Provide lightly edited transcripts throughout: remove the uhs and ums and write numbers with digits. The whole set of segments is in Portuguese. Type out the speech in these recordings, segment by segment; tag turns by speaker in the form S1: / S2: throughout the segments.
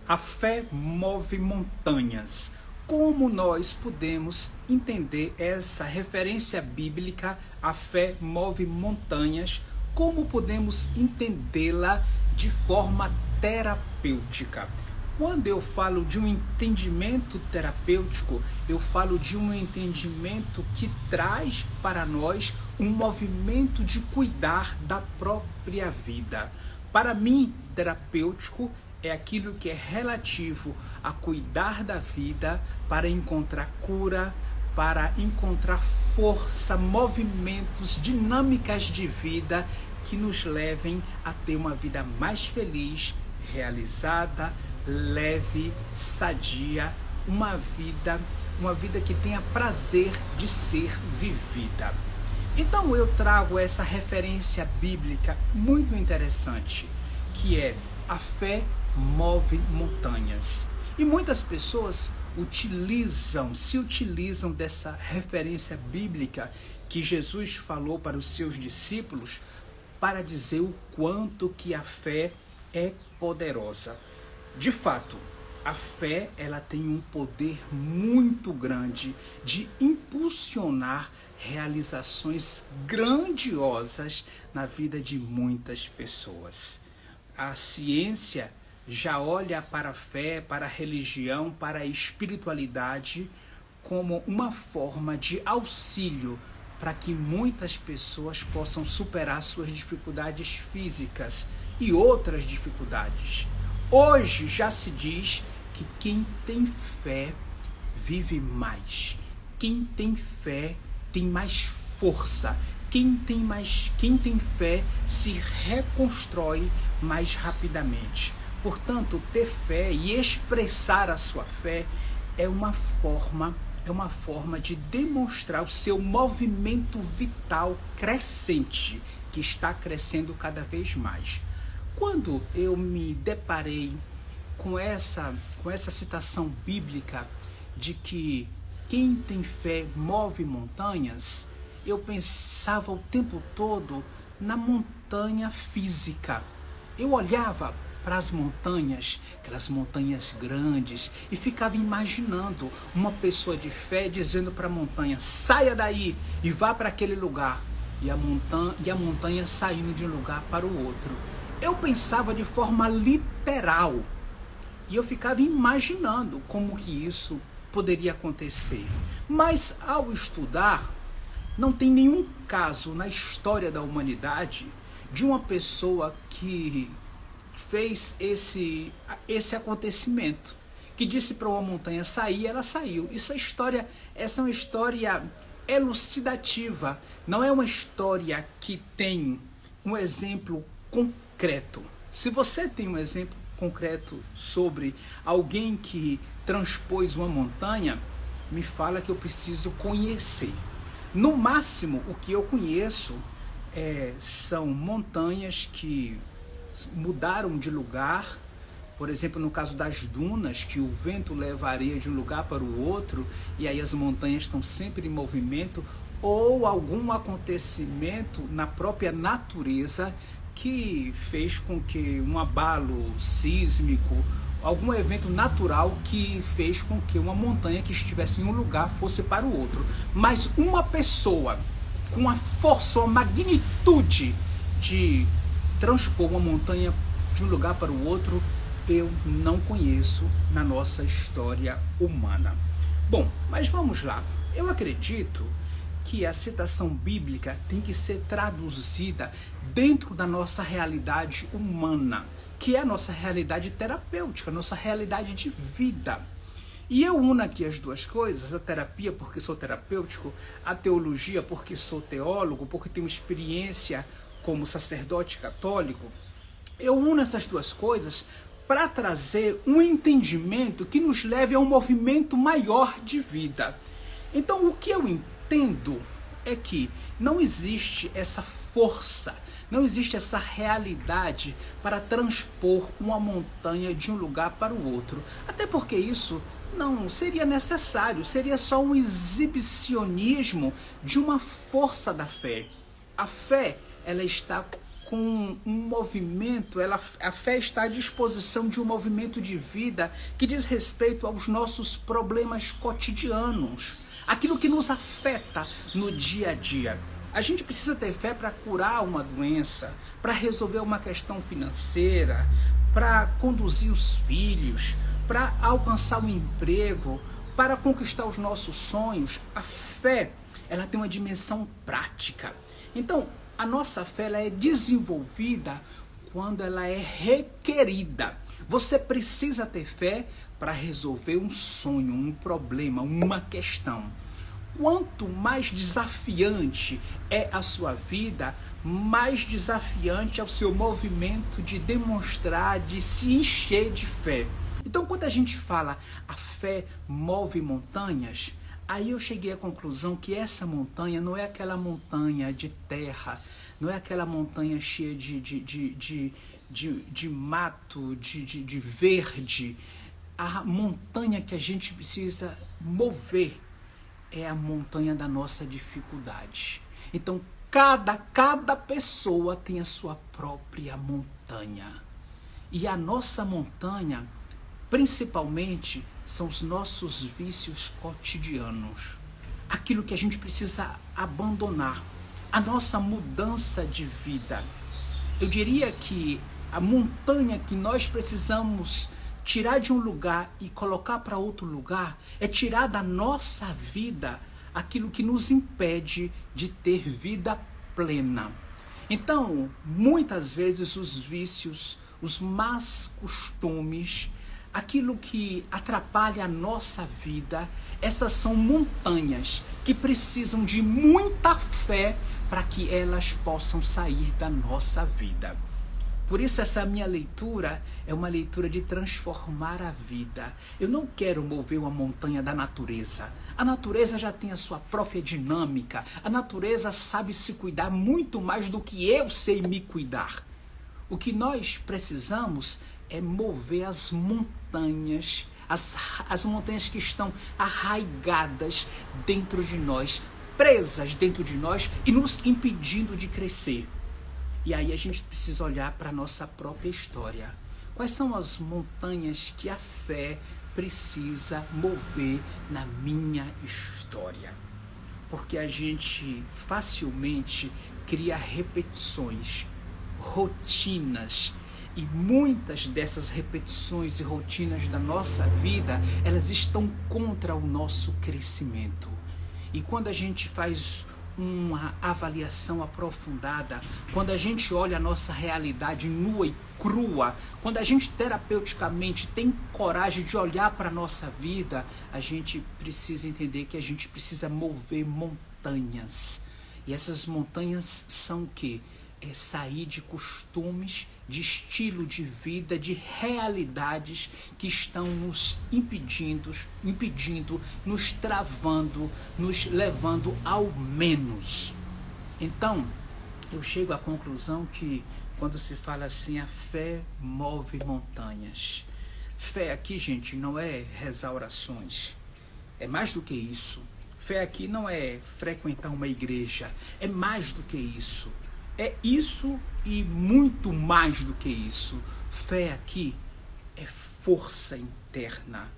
S1: A fé move montanhas. Como nós podemos entender essa referência bíblica, a fé move montanhas? Como podemos entendê-la de forma terapêutica? Quando eu falo de um entendimento terapêutico, eu falo de um entendimento que traz para nós um movimento de cuidar da própria vida. Para mim, terapêutico é aquilo que é relativo a cuidar da vida para encontrar cura, para encontrar força, movimentos, dinâmicas de vida que nos levem a ter uma vida mais feliz, realizada, leve, sadia, uma vida que tenha prazer de ser vivida. Então eu trago essa referência bíblica muito interessante, que é a fé move montanhas. E muitas pessoas se utilizam dessa referência bíblica que Jesus falou para os seus discípulos para dizer o quanto que a fé é poderosa. De fato, a fé ela tem um poder muito grande de impulsionar realizações grandiosas na vida de muitas pessoas. A ciência já olha para a fé, para a religião, para a espiritualidade como uma forma de auxílio para que muitas pessoas possam superar suas dificuldades físicas e outras dificuldades. Hoje já se diz que quem tem fé vive mais. Quem tem fé tem mais força. Quem tem fé se reconstrói mais rapidamente. Portanto, ter fé e expressar a sua fé é uma forma de demonstrar o seu movimento vital crescente, que está crescendo cada vez mais. Quando eu me deparei com essa citação bíblica de que quem tem fé move montanhas, eu pensava o tempo todo na montanha física. Eu olhava para as montanhas, aquelas montanhas grandes, e ficava imaginando uma pessoa de fé dizendo para a montanha: saia daí e vá para aquele lugar, e a montanha saindo de um lugar para o outro. Eu pensava de forma literal, e eu ficava imaginando como que isso poderia acontecer. Mas ao estudar, não tem nenhum caso na história da humanidade de uma pessoa que fez esse acontecimento, que disse para uma montanha sair, ela saiu. Essa é uma história elucidativa, não é uma história que tem um exemplo concreto. Se você tem um exemplo concreto sobre alguém que transpôs uma montanha, me fala que eu preciso conhecer. No máximo, o que eu conheço são montanhas que mudaram de lugar. Por exemplo, no caso das dunas, que o vento leva a areia de um lugar para o outro, e aí as montanhas estão sempre em movimento, ou algum acontecimento na própria natureza que fez com que um abalo sísmico, algum evento natural que fez com que uma montanha que estivesse em um lugar fosse para o outro. Mas uma pessoa com a força, a magnitude de transpor uma montanha de um lugar para o outro, eu não conheço na nossa história humana. Bom, mas vamos lá. Eu acredito que a citação bíblica tem que ser traduzida dentro da nossa realidade humana, que é a nossa realidade terapêutica, a nossa realidade de vida. E eu uno aqui as duas coisas, a terapia porque sou terapêutico, a teologia porque sou teólogo, porque tenho experiência como sacerdote católico. Eu uno essas duas coisas para trazer um entendimento que nos leve a um movimento maior de vida. Então, o que eu entendo é que não existe essa força, não existe essa realidade para transpor uma montanha de um lugar para o outro. Até porque isso não seria necessário, seria só um exibicionismo de uma força da fé. A fé, ela está com um movimento, a fé está à disposição de um movimento de vida que diz respeito aos nossos problemas cotidianos, aquilo que nos afeta no dia a dia. A gente precisa ter fé para curar uma doença, para resolver uma questão financeira, para conduzir os filhos, para alcançar um emprego, para conquistar os nossos sonhos. A fé, ela tem uma dimensão prática. Então, a nossa fé ela é desenvolvida quando ela é requerida. Você precisa ter fé para resolver um sonho, um problema, uma questão. Quanto mais desafiante é a sua vida, mais desafiante é o seu movimento de demonstrar, de se encher de fé. Então, quando a gente fala a fé move montanhas, aí eu cheguei à conclusão que essa montanha não é aquela montanha de terra, não é aquela montanha cheia de mato, de verde. A montanha que a gente precisa mover é a montanha da nossa dificuldade. Então, cada pessoa tem a sua própria montanha. E a nossa montanha, principalmente, são os nossos vícios cotidianos. Aquilo que a gente precisa abandonar. A nossa mudança de vida. Eu diria que a montanha que nós precisamos tirar de um lugar e colocar para outro lugar é tirar da nossa vida aquilo que nos impede de ter vida plena. Então, muitas vezes os vícios, os más costumes, aquilo que atrapalha a nossa vida, essas são montanhas que precisam de muita fé para que elas possam sair da nossa vida. Por isso essa minha leitura é uma leitura de transformar a vida. Eu não quero mover uma montanha da natureza. A natureza já tem a sua própria dinâmica. A natureza sabe se cuidar muito mais do que eu sei me cuidar. O que nós precisamos é mover as montanhas, as montanhas que estão arraigadas dentro de nós, presas dentro de nós e nos impedindo de crescer. E aí a gente precisa olhar para a nossa própria história. Quais são as montanhas que a fé precisa mover na minha história? Porque a gente facilmente cria repetições, rotinas, e muitas dessas repetições e rotinas da nossa vida, elas estão contra o nosso crescimento. E quando a gente faz uma avaliação aprofundada, quando a gente olha a nossa realidade nua e crua, quando a gente terapeuticamente tem coragem de olhar para a nossa vida, a gente precisa entender que a gente precisa mover montanhas. E essas montanhas são o quê? É sair de costumes, de estilo de vida, de realidades que estão nos impedindo, nos travando, nos levando ao menos. Então, eu chego à conclusão que quando se fala assim, a fé move montanhas. Fé aqui, gente, não é rezar orações. É mais do que isso. Fé aqui não é frequentar uma igreja. É mais do que isso. É isso e muito mais do que isso. Fé aqui é força interna.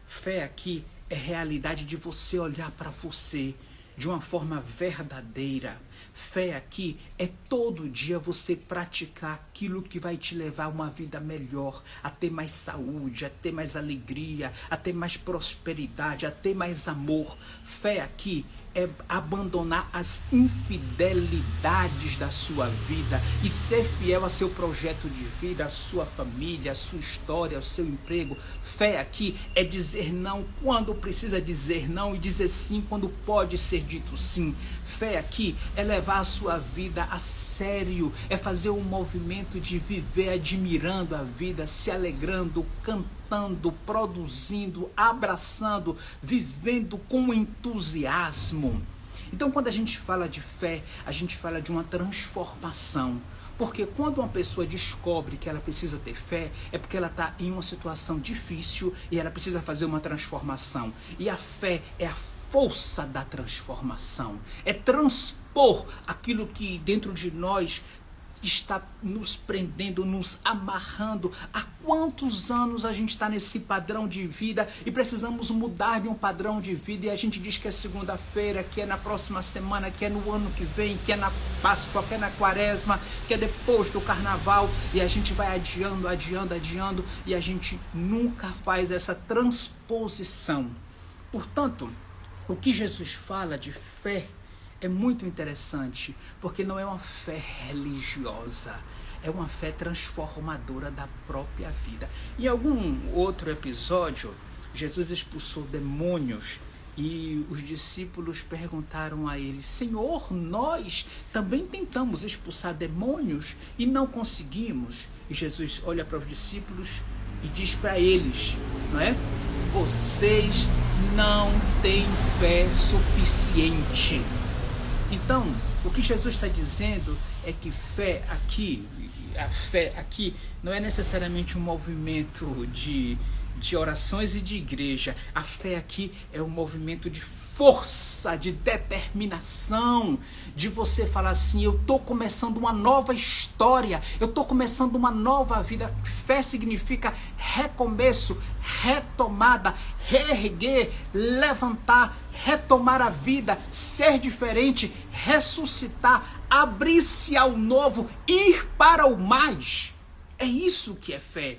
S1: Fé aqui é realidade de você olhar para você de uma forma verdadeira. Fé aqui é todo dia você praticar aquilo que vai te levar a uma vida melhor, a ter mais saúde, a ter mais alegria, a ter mais prosperidade, a ter mais amor. Fé aqui é abandonar as infidelidades da sua vida e ser fiel a seu projeto de vida, a sua família, a sua história, ao seu emprego. Fé aqui é dizer não quando precisa dizer não e dizer sim quando pode ser dito sim. Fé aqui é levar a sua vida a sério, é fazer um movimento de viver admirando a vida, se alegrando, cantando, produzindo, abraçando, vivendo com entusiasmo. Então, quando a gente fala de fé, a gente fala de uma transformação. Porque quando uma pessoa descobre que ela precisa ter fé, é porque ela está em uma situação difícil e ela precisa fazer uma transformação. E a fé é a força da transformação. É transpor aquilo que dentro de nós está nos prendendo, nos amarrando. Há quantos anos a gente está nesse padrão de vida e precisamos mudar de um padrão de vida, e a gente diz que é segunda-feira, que é na próxima semana, que é no ano que vem, que é na Páscoa, que é na Quaresma, que é depois do Carnaval, e a gente vai adiando, e a gente nunca faz essa transposição. Portanto, o que Jesus fala de fé é muito interessante, porque não é uma fé religiosa, é uma fé transformadora da própria vida. Em algum outro episódio, Jesus expulsou demônios e os discípulos perguntaram a ele: Senhor, nós também tentamos expulsar demônios e não conseguimos. E Jesus olha para os discípulos e diz para eles, não é? Vocês não têm fé suficiente. Então, o que Jesus está dizendo é que a fé aqui não é necessariamente um movimento de orações e de igreja. A fé aqui é um movimento de força, de determinação, de você falar assim: eu estou começando uma nova história, eu estou começando uma nova vida. Fé significa recomeço, retomada, reerguer, levantar, retomar a vida, ser diferente, ressuscitar, abrir-se ao novo, ir para o mais. É isso que é fé.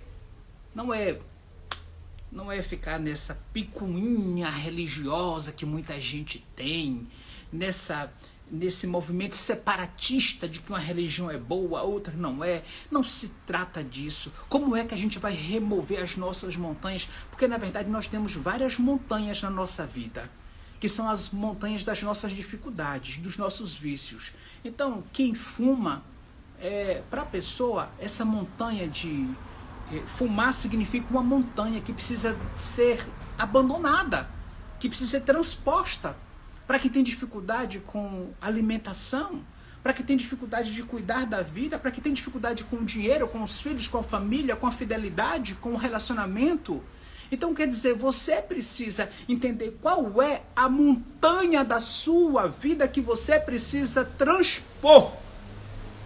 S1: Não é ficar nessa picuinha religiosa que muita gente tem, nesse movimento separatista de que uma religião é boa, a outra não é. Não se trata disso. Como é que a gente vai remover as nossas montanhas? Porque, na verdade, nós temos várias montanhas na nossa vida, que são as montanhas das nossas dificuldades, dos nossos vícios. Então, quem fuma, para a pessoa, essa montanha de... Fumar significa uma montanha que precisa ser abandonada, que precisa ser transposta. Para quem tem dificuldade com alimentação, para quem tem dificuldade de cuidar da vida, para quem tem dificuldade com o dinheiro, com os filhos, com a família, com a fidelidade, com o relacionamento. Então, quer dizer, você precisa entender qual é a montanha da sua vida que você precisa transpor.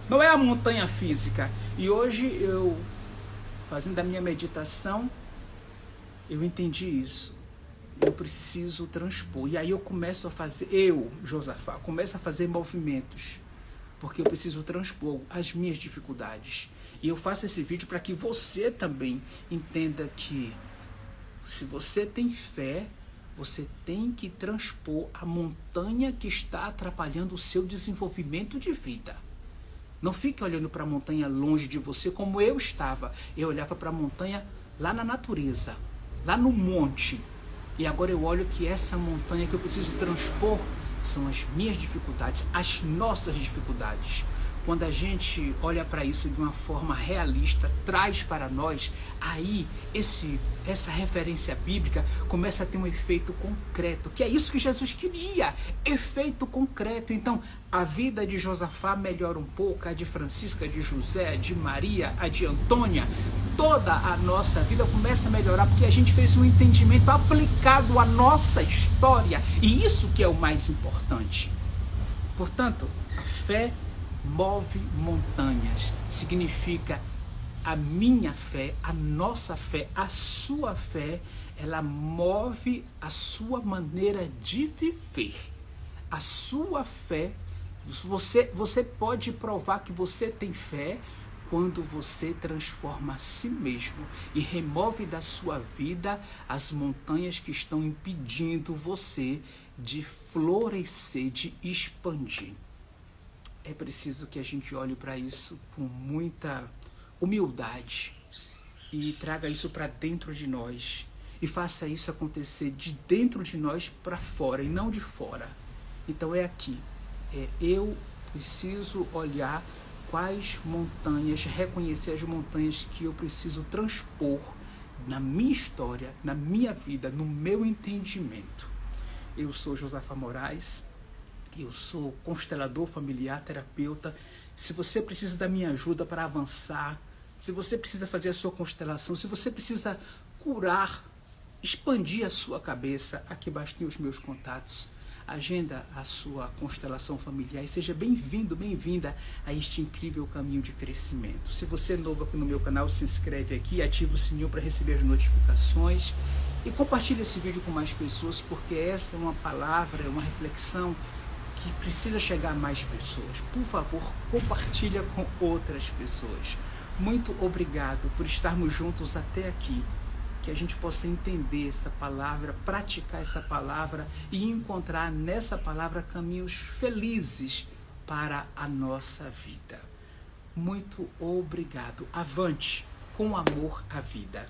S1: Não é a montanha física. E hoje fazendo a minha meditação, eu entendi isso. Eu preciso transpor. E aí eu começo a fazer, Josafá, começo a fazer movimentos, porque eu preciso transpor as minhas dificuldades. E eu faço esse vídeo para que você também entenda que, se você tem fé, você tem que transpor a montanha que está atrapalhando o seu desenvolvimento de vida. Não fique olhando para a montanha longe de você como eu estava. Eu olhava para a montanha lá na natureza, lá no monte. E agora eu olho que essa montanha que eu preciso transpor são as minhas dificuldades, as nossas dificuldades. Quando a gente olha para isso de uma forma realista, traz para nós, aí essa referência bíblica começa a ter um efeito concreto, que é isso que Jesus queria, efeito concreto. Então, a vida de Josafá melhora um pouco, a de Francisca, de José, de Maria, a de Antônia, toda a nossa vida começa a melhorar, porque a gente fez um entendimento aplicado à nossa história, e isso que é o mais importante. Portanto, a fé move montanhas, significa a minha fé, a nossa fé, a sua fé, ela move a sua maneira de viver. A sua fé, você pode provar que você tem fé quando você transforma a si mesmo e remove da sua vida as montanhas que estão impedindo você de florescer, de expandir. É preciso que a gente olhe para isso com muita humildade e traga isso para dentro de nós e faça isso acontecer de dentro de nós para fora e não de fora. Então é aqui, eu preciso olhar quais montanhas, reconhecer as montanhas que eu preciso transpor na minha história, na minha vida, no meu entendimento. Eu sou Josafá Moraes. Eu sou constelador familiar, terapeuta. Se você precisa da minha ajuda para avançar, se você precisa fazer a sua constelação, se você precisa curar, expandir a sua cabeça, aqui embaixo tem os meus contatos. agenda a sua constelação familiar e seja bem-vindo, bem-vinda a este incrível caminho de crescimento. Se você é novo aqui no meu canal, se inscreve aqui, ativa o sininho para receber as notificações e compartilhe esse vídeo com mais pessoas, porque essa é uma palavra, é uma reflexão que precisa chegar a mais pessoas. Por favor, compartilha com outras pessoas. Muito obrigado por estarmos juntos até aqui. Que a gente possa entender essa palavra, praticar essa palavra e encontrar nessa palavra caminhos felizes para a nossa vida. Muito obrigado. Avante com amor à vida.